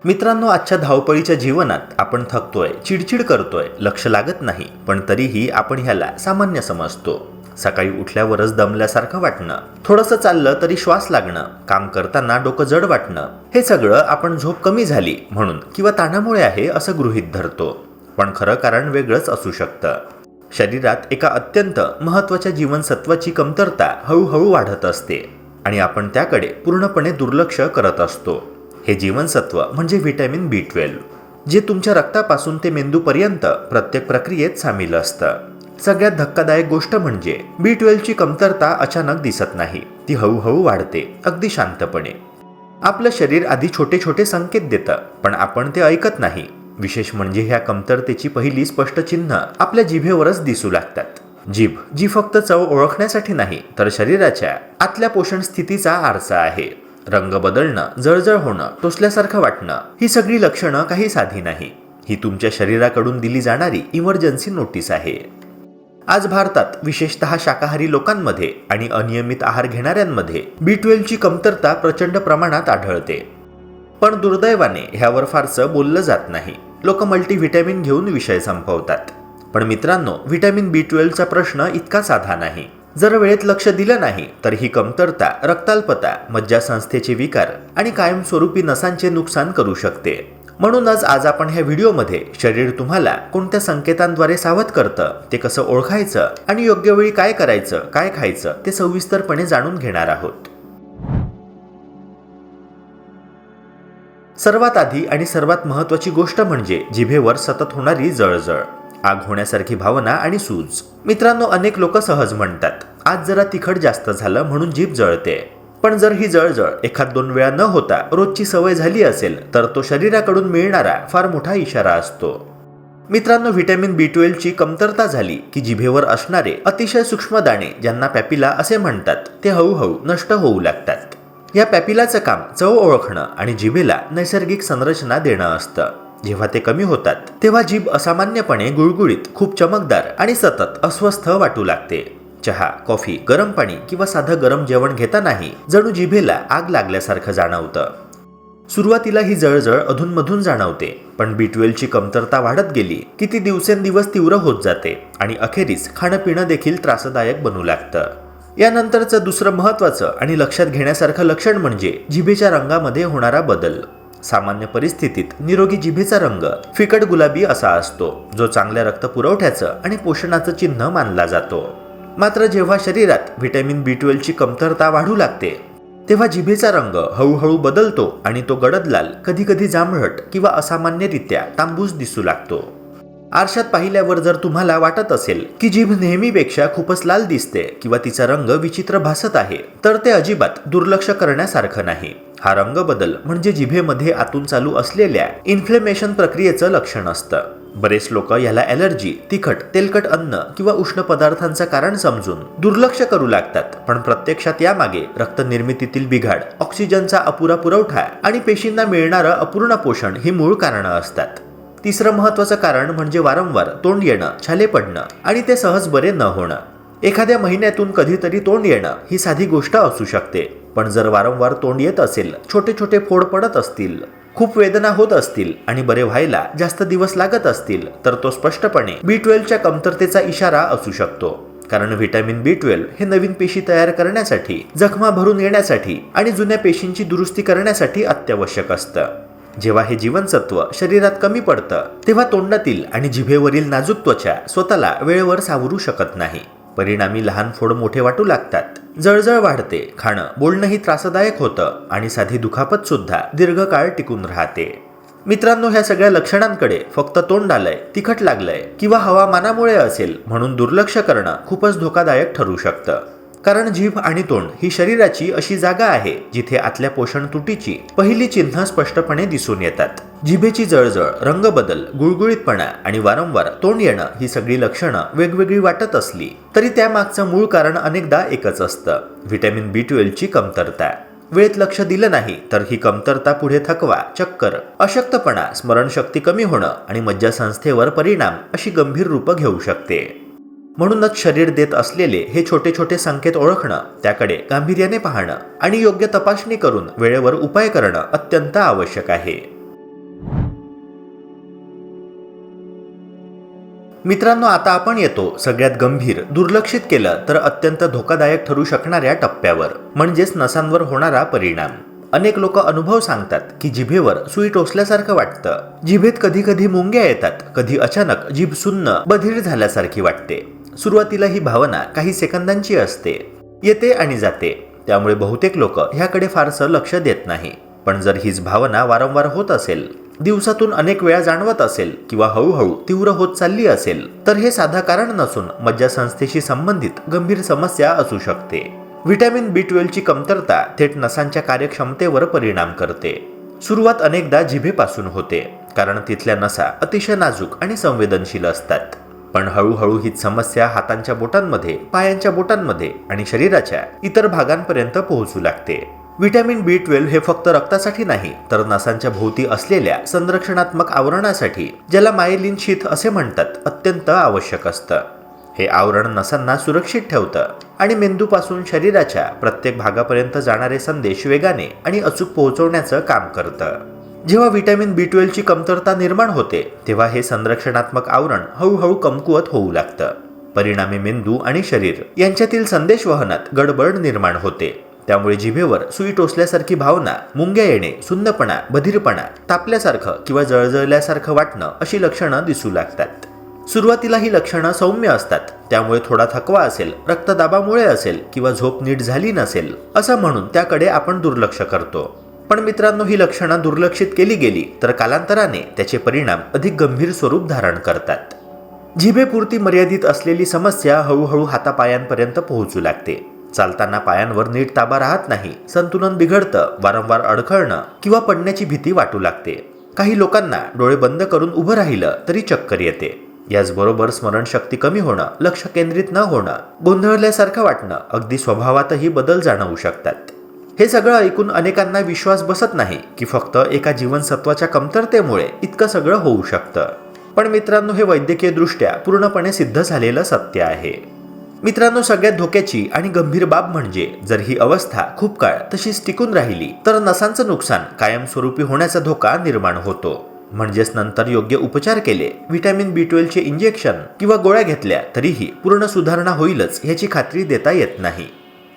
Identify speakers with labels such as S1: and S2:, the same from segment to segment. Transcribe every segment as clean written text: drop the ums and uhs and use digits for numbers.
S1: मित्रांनो, आजच्या धावपळीच्या जीवनात आपण थकतोय, चिडचिड करतोय, लक्ष लागत नाही, पण तरीही आपण ह्याला सामान्य समजतो. सकाळी उठल्यावरच दमल्यासारखं वाटणं, थोडंसं चाललं तरी श्वास लागणं, काम करताना डोकं जड वाटणं, हे सगळं आपण झोप कमी झाली म्हणून किंवा ताणामुळे आहे असं गृहीत धरतो. पण खरं कारण वेगळंच असू शकतं. शरीरात एका अत्यंत महत्त्वाच्या जीवनसत्वाची कमतरता हळूहळू वाढत असते आणि आपण त्याकडे पूर्णपणे दुर्लक्ष करत असतो. हे जीवनसत्व म्हणजे व्हिटॅमिन B12, जे तुमच्या रक्तापासून ते मेंदूपर्यंत प्रत्येक प्रक्रियेत सामील असतं. सगळ्यात धक्कादायक गोष्ट म्हणजे B12 ची कमतरता अचानक दिसत नाही, ती हळूहळू वाढते, अगदी शांतपणे. आपलं शरीर आधी छोटे छोटे संकेत देतं, पण आपण ते ऐकत नाही. विशेष म्हणजे ह्या कमतरतेची पहिली स्पष्ट चिन्ह आपल्या जिभेवरच दिसू लागतात. जीभ जी फक्त चव ओळखण्यासाठी नाही, तर शरीराच्या आतल्या पोषण स्थितीचा आरसा आहे. रंग बदलणं, जळजळ होणं, टोचल्यासारखं वाटणं, ही सगळी लक्षणं काही साधी नाही. ही तुमच्या शरीराकडून दिली जाणारी इमर्जन्सी नोटीस आहे. आज भारतात विशेषतः शाकाहारी लोकांमध्ये आणि अनियमित आहार घेणाऱ्यांमध्ये B12 ची कमतरता प्रचंड प्रमाणात आढळते. पण दुर्दैवाने ह्यावर फारसं बोललं जात नाही. लोक मल्टीव्हिटॅमिन घेऊन विषय संपवतात. पण मित्रांनो, व्हिटॅमिन B12 चा प्रश्न इतका साधा नाही. जर वेळेत लक्ष दिलं नाही तर ही कमतरता रक्ताल्पता, मज्जासंस्थेचे विकार आणि कायमस्वरूपी नसांचे नुकसान करू शकते. म्हणूनच आज आपण ह्या व्हिडिओमध्ये शरीर तुम्हाला कोणत्या संकेतांद्वारे सावध करतं, ते कसं ओळखायचं आणि योग्य वेळी काय करायचं, काय खायचं, ते सविस्तरपणे जाणून घेणार आहोत. सर्वात आधी आणि सर्वात महत्त्वाची गोष्ट म्हणजे जिभेवर सतत होणारी जळजळ, आग होण्यासारखी भावना आणि सूज. मित्रांनो, अनेक लोक सहज म्हणतात, आज जरा तिखट जास्त झालं म्हणून जीभ जळते. पण जर ही जळजळ एखाद दोन वेळा न होता रोजची सवय झाली असेल तर तो शरीराकडून मिळणारा फार मोठा इशारा असतो. मित्रांनो, व्हिटॅमिन B12 ची कमतरता झाली की जिभेवर असणारे अतिशय सूक्ष्म दाणे, ज्यांना पॅपिला असे म्हणतात, ते हळूहळू नष्ट होऊ लागतात. या पॅपिलाचं काम चव ओळखणं आणि जिभेला नैसर्गिक संरचना देणं असतं. जेव्हा ते कमी होतात तेव्हा जीभ असामान्यपणे गुळगुळीत, खूप चमकदार आणि सतत अस्वस्थ वाटू लागते. चहा, कॉफी, गरम पाणी किंवा साधं गरम जेवण घेतानाही जणू जिभेला आग लागल्यासारखं जाणवतं. सुरुवातीला ही जळजळ अधूनमधून जाणवते, पण B12 ची कमतरता वाढत गेली की ती दिवसेंदिवस तीव्र होत जाते आणि अखेरीस खाणं पिणं देखील त्रासदायक बनू लागतं. यानंतरचं दुसरं महत्त्वाचं आणि लक्षात घेण्यासारखं लक्षण म्हणजे जिभेच्या रंगामध्ये होणारा बदल. सामान्य परिस्थितीत निरोगी जिभेचा रंग फिकट गुलाबी असा असतो, जो चांगल्या रक्तपुरवठ्याचं आणि पोषणाचं चिन्ह मानला जातो. मात्र जेव्हा शरीरात व्हिटॅमिन B12 ची कमतरता वाढू लागते तेव्हा जिभेचा रंग हळूहळू बदलतो आणि तो गडद लाल, कधीकधी जांभळट किंवा असामान्यरित्या तांबूस दिसू लागतो. आरशात पाहिल्यावर जर तुम्हाला वाटत असेल की जीभ नेहमीपेक्षा खूपच लाल दिसते किंवा तिचा रंग विचित्र भासत आहे, तर ते अजिबात दुर्लक्ष करण्यासारखं नाही. हा रंग बदल म्हणजे जिभेमध्ये आतून चालू असलेल्या इन्फ्लेमेशन प्रक्रियेचं लक्षण असतं. बरेच लोक याला ॲलर्जी, तिखट, तेलकट अन्न किंवा उष्ण पदार्थांचं कारण समजून दुर्लक्ष करू लागतात. पण प्रत्यक्षात यामागे रक्तनिर्मितीतील बिघाड, ऑक्सिजनचा अपुरा पुरवठा आणि पेशींना मिळणारं अपूर्ण पोषण ही मूळ कारणं असतात. तिसरं महत्त्वाचं कारण म्हणजे वारंवार तोंड येणं, छाले पडणं आणि ते सहज बरे न होणं. एखाद्या महिन्यातून कधीतरी तोंड येणं ही साधी गोष्ट असू शकते, पण जर वारंवार तोंड येत असेल, छोटे छोटे फोड पडत असतील, खूप वेदना होत असतील आणि बरे व्हायला जास्त दिवस लागत असतील, तर तो स्पष्टपणे B12 च्या कमतरतेचा इशारा असू शकतो. कारण व्हिटॅमिन B12 हे नवीन पेशी तयार करण्यासाठी, जखमा भरून येण्यासाठी आणि जुन्या पेशींची दुरुस्ती करण्यासाठी अत्यावश्यक असतं. जेव्हा हे जीवनसत्व शरीरात कमी पडतं तेव्हा तोंडातील आणि जिभेवरील नाजूक त्वचा स्वतःला वेळेवर सावरू शकत नाही. परिणामी लहान फोड मोठे वाटू लागतात, जळजळ वाढते, खाणं बोलणंही त्रासदायक होतं आणि साधी दुखापत सुद्धा दीर्घकाळ टिकून राहते. मित्रांनो, ह्या सगळ्या लक्षणांकडे फक्त तोंड आलंय, तिखट लागलंय किंवा हवामानामुळे असेल म्हणून दुर्लक्ष करणं खूपच धोकादायक ठरू शकतं. कारण जीभ आणि तोंड ही शरीराची अशी जागा आहे जिथे आतल्या पोषण तुटीची पहिली चिन्ह स्पष्टपणे दिसून येतात. जिभेची जळजळ, रंग बदल, गुळगुळीतपणा आणि वारंवार तोंड येणं ही सगळी लक्षणं वेगवेगळी वाटत असली तरी त्यामागचं मूळ कारण अनेकदा एकच असतं: व्हिटॅमिन B12 ची कमतरता. वेळेत लक्ष दिलं नाही तर ही कमतरता पुढे थकवा, चक्कर, अशक्तपणा, स्मरणशक्ती कमी होणं आणि मज्जासंस्थेवर परिणाम अशी गंभीर रूपं घेऊ शकते. म्हणूनच शरीर देत असलेले हे छोटे छोटे संकेत ओळखणं, त्याकडे गांभीर्याने पाहणं आणि योग्य तपासणी करून वेळेवर उपाय करणं अत्यंत आवश्यक आहे. मित्रांनो, आता आपण येतो सगळ्यात गंभीर, दुर्लक्षित केलं तर अत्यंत धोकादायक ठरू शकणाऱ्या टप्प्यावर, म्हणजेच नसांवर होणारा परिणाम. अनेक लोक अनुभव सांगतात की जिभेवर सुई टोचल्यासारखं वाटतं. जिभेत कधी कधी मुंग्या येतात, कधी अचानक जीभ सुन्न बधीर झाल्यासारखी वाटते. सुरुवातीला ही भावना काही सेकंदांची असते, येते आणि जाते. त्यामुळे बहुतेक लोक ह्याकडे फारसं लक्ष देत नाही. पण जर हीच भावना वारंवार होत असेल, दिवसातून अनेक वेळा जाणवत असेल किंवा हळूहळू तीव्र होत चालली असेल, तर हे साधा कारण नसून मज्जासंस्थेशी संबंधित गंभीर समस्या असू शकते. व्हिटॅमिन B12 ची कमतरता थेट नसांच्या कार्यक्षमतेवर परिणाम करते. सुरुवात अनेकदा जिभेपासून होते, कारण तिथल्या नसा अतिशय नाजूक आणि संवेदनशील असतात. पण हळूहळू हीच समस्या हातांच्या बोटांमध्ये, पायांच्या बोटांमध्ये आणि शरीराच्या इतर भागांपर्यंत पोहोचू लागते. व्हिटॅमिन B12 हे फक्त रक्तासाठी नाही, तर नसांच्या भोवती असलेल्या संरक्षणात्मक आवरणासाठी, ज्याला मायलिन शीथ असे म्हणतात, अत्यंत आवश्यक असतं. हे आवरण नसांना सुरक्षित ठेवतं आणि मेंदूपासून शरीराच्या प्रत्येक भागापर्यंत जाणारे संदेश वेगाने आणि अचूक पोहोचवण्याचं काम करतं. जेव्हा व्हिटॅमिन B12 ची कमतरता निर्माण होते, तेव्हा हे संरक्षणात्मक आवरण हळूहळू कमकुवत होऊ लागतं. परिणामी मेंदू आणि शरीर यांच्यातील संदेशवहनात गडबड निर्माण होते. त्यामुळे जिभेवर सुई टोचल्यासारखी भावना, मुंग्या येणे, सुन्नपणा, बधीरपणा, तापल्यासारखं किंवा जळजळल्यासारखं वाटणं अशी लक्षणं दिसू लागतात. सुरुवातीला ही लक्षणं सौम्य असतात. त्यामुळे थोडा थकवा असेल, रक्तदाबामुळे असेल किंवा झोप नीट झाली नसेल असं म्हणून त्याकडे आपण दुर्लक्ष करतो. पण मित्रांनो, ही लक्षणं दुर्लक्षित केली गेली तर कालांतराने त्याचे परिणाम अधिक गंभीर स्वरूप धारण करतात. जिभेपुरती मर्यादित असलेली समस्या हळूहळू हातापायांपर्यंत पोहोचू लागते. चालताना पायांवर नीट ताबा राहत नाही, संतुलन बिघडतं, वारंवार अडखळणं किंवा पडण्याची भीती वाटू लागते. काही लोकांना डोळे बंद करून उभं राहिलं तरी चक्कर येते. याचबरोबर स्मरणशक्ती कमी होणं, लक्ष केंद्रित न होणं, गोंधळल्यासारखं वाटणं, अगदी स्वभावातही बदल जाणवू शकतात. हे सगळं ऐकून अनेकांना विश्वास बसत नाही की फक्त एका जीवनसत्वाच्या कमतरतेमुळे इतकं सगळं होऊ शकतं. पण मित्रांनो, हे वैद्यकीय दृष्ट्या पूर्णपणे सिद्ध झालेलं सत्य आहे. मित्रांनो, सगळ्यात धोक्याची आणि गंभीर बाब म्हणजे जर ही अवस्था खूप काळ तशीच टिकून राहिली तर नसांचं नुकसान कायमस्वरूपी होण्याचा धोका निर्माण होतो. म्हणजेच नंतर योग्य उपचार केले, व्हिटॅमिन B12 चे इंजेक्शन किंवा गोळ्या घेतल्या तरीही पूर्ण सुधारणा होईलच याची खात्री देता येत नाही.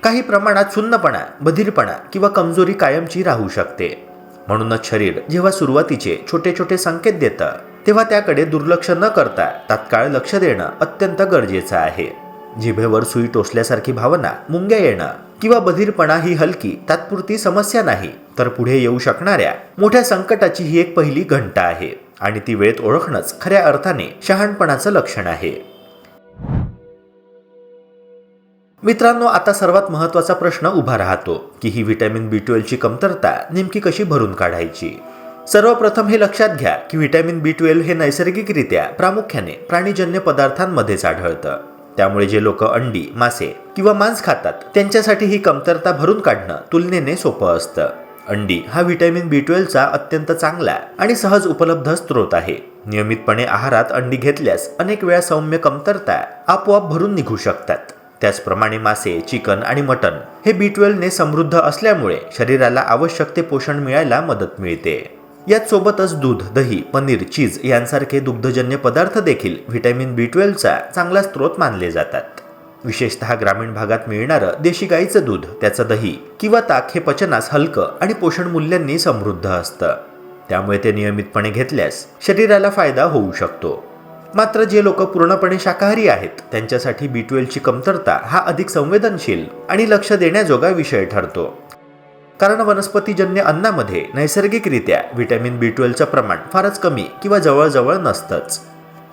S1: काही प्रमाणात सुन्नपणा, बधीरपणा किंवा कमजोरी कायमची राहू शकते. म्हणूनच शरीर जेव्हा सुरुवातीचे छोटे छोटे संकेत देतं, तेव्हा त्याकडे दुर्लक्ष न करता तात्काळ लक्ष देणं अत्यंत गरजेचं आहे. जिभेवर सुई टोचल्यासारखी भावना, मुंग्या येणं किंवा बधीरपणा ही हलकी तात्पुरती समस्या नाही, तर पुढे येऊ शकणाऱ्या मोठ्या संकटाची ही एक पहिली घंटा आहे. आणि ती वेळेत ओळखणंच खऱ्या अर्थाने शहाणपणाचं लक्षण आहे. मित्रांनो, आता सर्वात महत्त्वाचा प्रश्न उभा राहतो की ही व्हिटॅमिन B12 ची कमतरता नेमकी कशी भरून काढायची. सर्वप्रथम हे लक्षात घ्या की व्हिटॅमिन B12 हे नैसर्गिकरित्या प्रामुख्याने प्राणीजन्य पदार्थांमध्येच आढळतं. त्यामुळे जे लोक अंडी, मासे किंवा मांस खातात त्यांच्यासाठी ही कमतरता भरून काढणं तुलनेने सोपं असतं. अंडी हा व्हिटॅमिन B12 चा अत्यंत चांगला आणि सहज उपलब्ध स्रोत आहे. नियमितपणे आहारात अंडी घेतल्यास अनेक वेळा सौम्य कमतरता आपोआप भरून निघू शकतात. त्याचप्रमाणे मासे, चिकन आणि मटण हे B12 ने समृद्ध असल्यामुळे शरीराला आवश्यक ते पोषण मिळायला मदत मिळते. याच सोबतच दूध, दही, पनीर, चीज यांसारखे दुग्धजन्य पदार्थ देखील व्हिटॅमिन B12 चा चांगला स्रोत मानले जातात. विशेषतः ग्रामीण भागात मिळणारं देशी गाईचं दूध, त्याचं दही किंवा ताक हे पचनास हलकं आणि पोषण मूल्यांनी समृद्ध असतं. त्यामुळे ते नियमितपणे घेतल्यास शरीराला फायदा होऊ शकतो. मात्र जे लोक पूर्णपणे शाकाहारी आहेत त्यांच्यासाठी B12 ची कमतरता हा अधिक संवेदनशील आणि लक्ष देण्याजोगा विषय ठरतो. कारण वनस्पतीजन्य अन्नामध्ये नैसर्गिकरित्या व्हिटॅमिन B12 चं प्रमाण फारच कमी किंवा जवळजवळ नसतंच.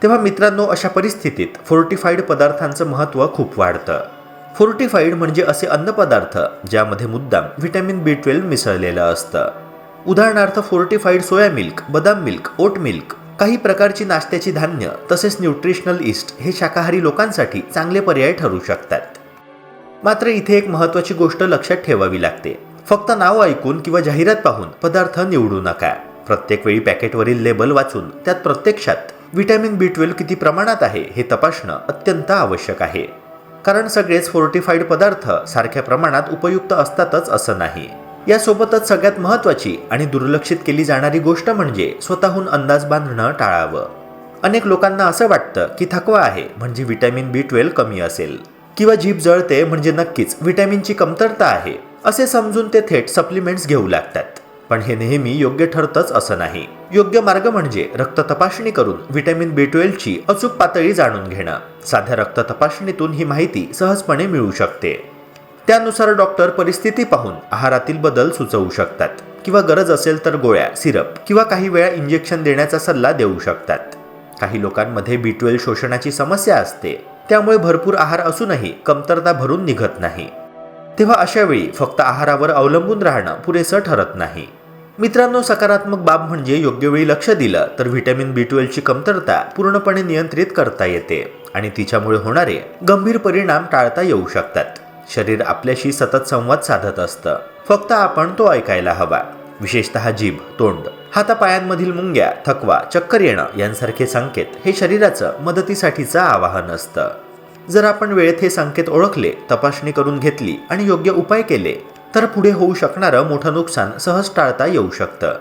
S1: तेव्हा मित्रांनो, अशा परिस्थितीत फोर्टिफाईड पदार्थांचं महत्त्व खूप वाढतं. फोर्टिफाईड म्हणजे असे अन्नपदार्थ ज्यामध्ये मुद्दाम व्हिटॅमिन B12 मिसळलेलं असतं. उदाहरणार्थ फोर्टिफाईड सोया मिल्क, बदाम मिल्क, ओट मिल्क, काही प्रकारची नाश्त्याची धान्य तसेच न्यूट्रिशनल ईस्ट हे शाकाहारी लोकांसाठी चांगले पर्याय ठरू शकतात. मात्र इथे एक महत्त्वाची गोष्ट लक्षात ठेवावी लागते. फक्त नाव ऐकून किंवा जाहिरात पाहून पदार्थ निवडू नका. प्रत्येक वेळी पॅकेटवरील लेबल वाचून त्यात प्रत्यक्षात व्हिटॅमिन B12 किती प्रमाणात आहे हे तपासणं अत्यंत आवश्यक आहे. कारण सगळेच फोर्टिफाईड पदार्थ सारख्या प्रमाणात उपयुक्त असतातच असं नाही. यासोबतच सगळ्यात महत्त्वाची आणि दुर्लक्षित केली जाणारी गोष्ट म्हणजे स्वतःहून अंदाज बांधणं टाळावं. अनेक लोकांना असं वाटतं की थकवा आहे म्हणजे व्हिटॅमिन B12 कमी असेल किंवा जीभ जळते म्हणजे नक्कीच व्हिटॅमिनची कमतरता आहे असे समजून ते थेट सप्लिमेंट्स घेऊ लागतात. पण हे नेहमी योग्य ठरतंच असं नाही. योग्य मार्ग म्हणजे रक्त तपासणी करून व्हिटॅमिन B12 ची अचूक पातळी जाणून घेणं. साध्या रक्त तपासणीतून ही माहिती सहजपणे मिळू शकते. त्यानुसार डॉक्टर परिस्थिती पाहून आहारातील बदल सुचवू शकतात किंवा गरज असेल तर गोळ्या, सिरप किंवा काही वेळा इंजेक्शन देण्याचा सल्ला देऊ शकतात. काही लोकांमध्ये B12 शोषणाची समस्या असते, त्यामुळे भरपूर आहार असूनही कमतरता भरून निघत नाही. तेव्हा अशा वेळी फक्त आहारावर अवलंबून राहणं पुरेसं ठरत नाही. मित्रांनो, सकारात्मक बाब म्हणजे योग्य वेळी लक्ष दिलं तर व्हिटॅमिन B12 ची कमतरता पूर्णपणे नियंत्रित करता येते आणि तिच्यामुळे होणारे गंभीर परिणाम टाळता येऊ शकतात. शरीर आपल्याशी सतत संवाद साधत असतं, फक्त आपण तो ऐकायला हवा. विशेषतः जीभ, तोंड, हातापायांमधील मुंग्या, थकवा, चक्कर येणं यांसारखे संकेत हे शरीराचं मदतीसाठीचं आवाहन असतं. जर आपण वेळेत हे संकेत ओळखले, तपासणी करून घेतली आणि योग्य उपाय केले तर पुढे होऊ शकणारं मोठं नुकसान सहज टाळता येऊ शकतं.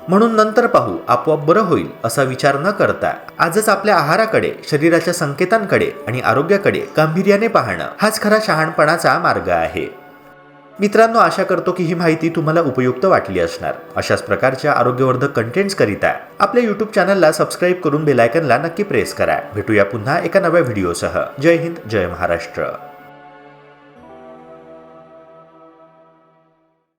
S1: म्हणून नंतर पाहू, आपोआप बरं होईल असा विचार न करता आजच आपल्या आहाराकडे, शरीराच्या संकेतांकडे आणि आरोग्याकडे गांभीर्याने पाहणं हाच खरा शहाणपणाचा मार्ग आहे. मित्रांनो, आशा करतो की ही माहिती तुम्हाला उपयुक्त वाटली असणार. अशाच प्रकारच्या आरोग्यवर्धक कंटेंट्स करिता आपल्या YouTube चॅनलला सबस्क्राईब करून बेल आयकॉनला नक्की प्रेस करा. भेटूया पुन्हा एका नव्या व्हिडिओसह. जय हिंद, जय महाराष्ट्र.